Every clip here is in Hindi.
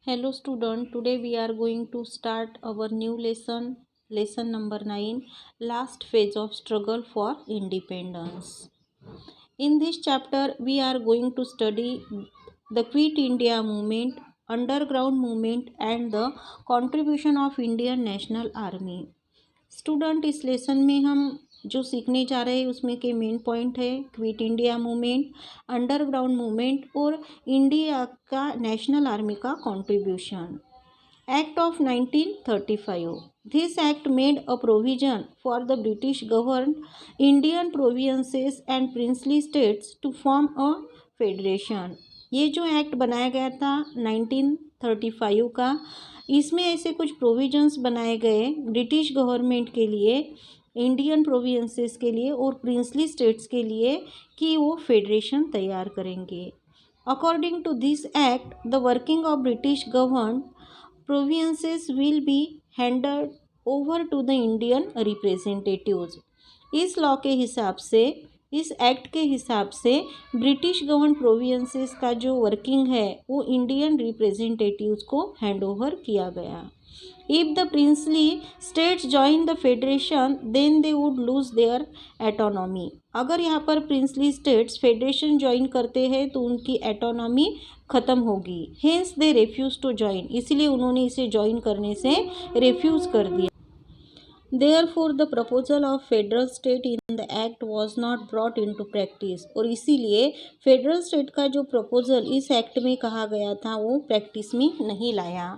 Hello student, today we are going to start our new lesson number 9, last phase of struggle for independence. In this chapter, we are going to study the Quit India movement, underground movement and the contribution of Indian National Army. Student इस लेसन में हम जो सीखने जा रहे हैं उसमें के मेन पॉइंट है quit India movement, underground movement और इंडिया का नेशनल आर्मी का contribution. Act of 1935. This act made a provision for the British governed Indian provinces and princely states to form a federation. ये जो एक्ट बनाया गया था 1935 का, इसमें ऐसे कुछ प्रोविजंस बनाए गए ब्रिटिश गवर्नमेंट के लिए, इंडियन प्रोविंसेस के लिए और प्रिंसली स्टेट्स के लिए कि वो फेडरेशन तैयार करेंगे. According to this act, the working of British govern provinces will be handed over to the Indian representatives. इस लॉ के हिसाब से, इस एक्ट के हिसाब से ब्रिटिश गवर्न प्रोविंसेस का जो वर्किंग है वो इंडियन रिप्रेजेंटेटिव्स को हैंड ओवर किया गया. If the princely states join the federation then they would lose their autonomy. अगर यहाँ पर प्रिंसली स्टेट्स फेडरेशन ज्वाइन करते हैं तो उनकी एटोनॉमी ख़त्म होगी. Hence they refuse to join, इसलिए उन्होंने इसे ज्वाइन करने से रेफ्यूज़ कर दिया. Therefore, the proposal of federal state in the act was not brought into practice. और इसीलिए फेडरल स्टेट का जो प्रपोजल इस एक्ट में कहा गया था वो प्रैक्टिस में नहीं लाया.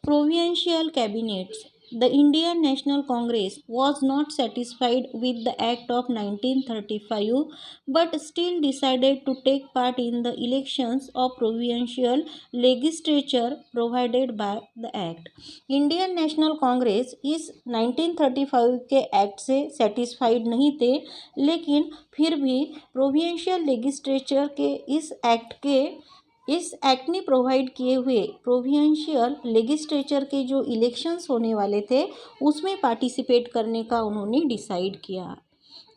Provincial cabinets. The Indian National Congress was not satisfied with the Act of 1935 but still decided to take part in the elections of provincial legislature provided by the Act. Indian National Congress इस 1935 के एक्ट से सेटिस्फाइड नहीं थे, लेकिन फिर भी प्रोविंशियल लेजिस्लेचर के इस एक्ट ने प्रोवाइड किए हुए प्रोविंशियल लेजिस्लेचर के जो इलेक्शंस होने वाले थे उसमें पार्टिसिपेट करने का उन्होंने डिसाइड किया.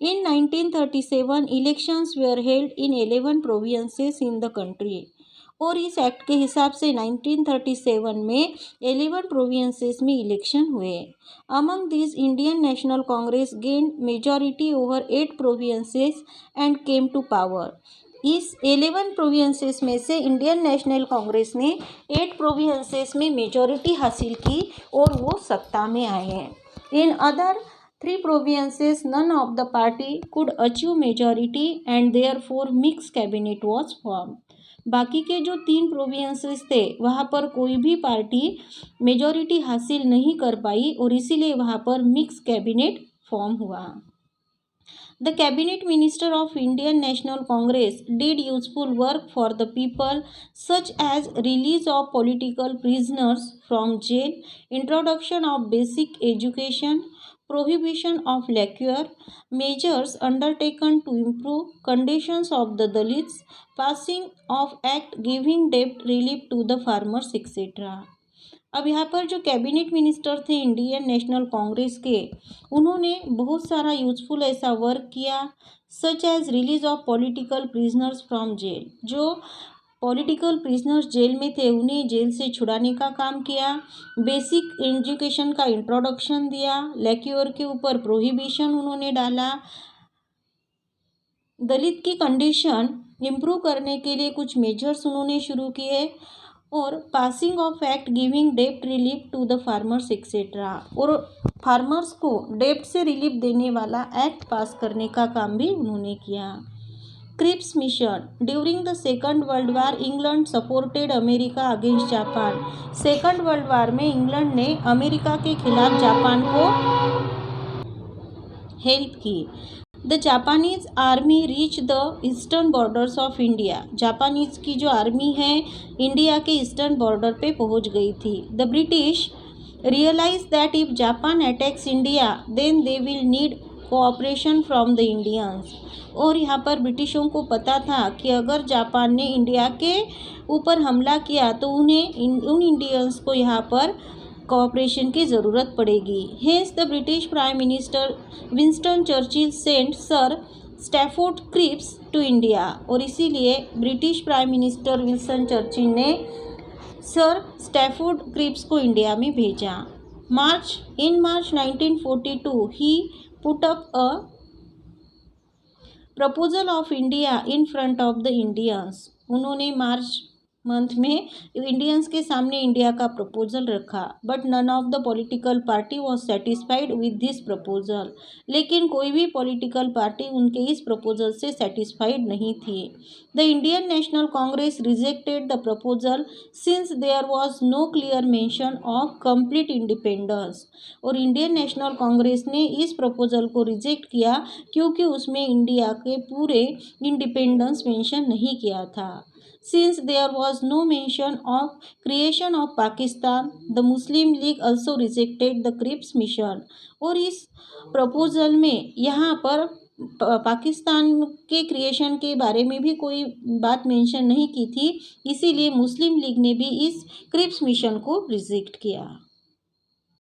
इन 1937 elections where held in 11 provinces in the country. और इस एक्ट के हिसाब से 1937 में 11 प्रोविंसेस में इलेक्शन हुए. Among this Indian National Congress gained majority over 8 provinces and came to power. इस 11 प्रोविंसेस में से इंडियन नेशनल कांग्रेस ने 8 प्रोविंसेस में मेजॉरिटी हासिल की और वो सत्ता में आए हैं. In other 3 provinces none of the party could achieve majority and therefore mixed cabinet was form. बाकी के जो 3 प्रोविंसेस थे वहाँ पर कोई भी पार्टी मेजॉरिटी हासिल नहीं कर पाई और इसीलिए वहाँ पर मिक्स कैबिनेट फॉर्म हुआ. The cabinet minister of Indian National Congress did useful work for the people such as release of political prisoners from jail, introduction of basic education, prohibition of liquor, measures undertaken to improve conditions of the Dalits, passing of act giving debt relief to the farmers etc. अब यहाँ पर जो कैबिनेट मिनिस्टर थे इंडियन नेशनल कांग्रेस के, उन्होंने बहुत सारा यूजफुल ऐसा वर्क किया, such as release of political prisoners from jail. जो पॉलिटिकल प्रिजनर्स जेल में थे उन्हें जेल से छुड़ाने का काम किया, बेसिक एजुकेशन का इंट्रोडक्शन दिया, लिक्योर के ऊपर प्रोहिबिशन उन्होंने डाला, दलित की कंडीशन इम्प्रूव करने के लिए कुछ मेजर्स उन्होंने शुरू किए और पासिंग ऑफ एक्ट गिविंग डेप्ट relief to the farmers etcetera. और फार्मर्स को डेप्ट से रिलीफ देने वाला एक्ट पास करने का काम भी उन्होंने किया. Cripps mission. During the second world war England supported America against Japan. Second world war में इंग्लैंड ने अमेरिका के खिलाफ जापान को हेल्प की. The Japanese army reach the eastern borders of India. Japanese की जो आर्मी है इंडिया के ईस्टर्न बॉर्डर पे पहुंच गई थी. The British realise that if Japan attacks India then they will need cooperation from the Indians. और यहाँ पर ब्रिटिशों को पता था कि अगर जापान ने इंडिया के ऊपर हमला किया तो उन्हें उन इंडियंस को यहाँ पर कोऑपरेशन की ज़रूरत पड़ेगी. Hence the British prime minister Winston Churchill sent sir Stafford Cripps to India. और इसीलिए British prime minister Winston Churchill ने सर स्टैफोर्ड क्रिप्स को इंडिया में भेजा। March 1942 he put up a proposal of India in front of the Indians. उन्होंने मार्च मंथ में इंडियंस के सामने इंडिया का प्रपोजल रखा, but none of the political party was satisfied with this proposal. लेकिन कोई भी पॉलिटिकल पार्टी उनके इस प्रपोजल से सेटिस्फाइड नहीं थी। The Indian National Congress rejected the proposal since there was no clear mention of complete independence. और इंडियन नेशनल कांग्रेस ने इस प्रपोजल को रिजेक्ट किया क्योंकि उसमें इंडिया के पूरे इंडिपेंडेंस मेंशन नहीं किया था। Since there was no mention of creation of Pakistan, the Muslim League also rejected the Cripps mission। और इस प्रपोजल में यहाँ पर पाकिस्तान के क्रिएशन के बारे में भी कोई बात मेंशन नहीं की थी, इसीलिए मुस्लिम लीग ने भी इस क्रिप्स मिशन को रिजेक्ट किया।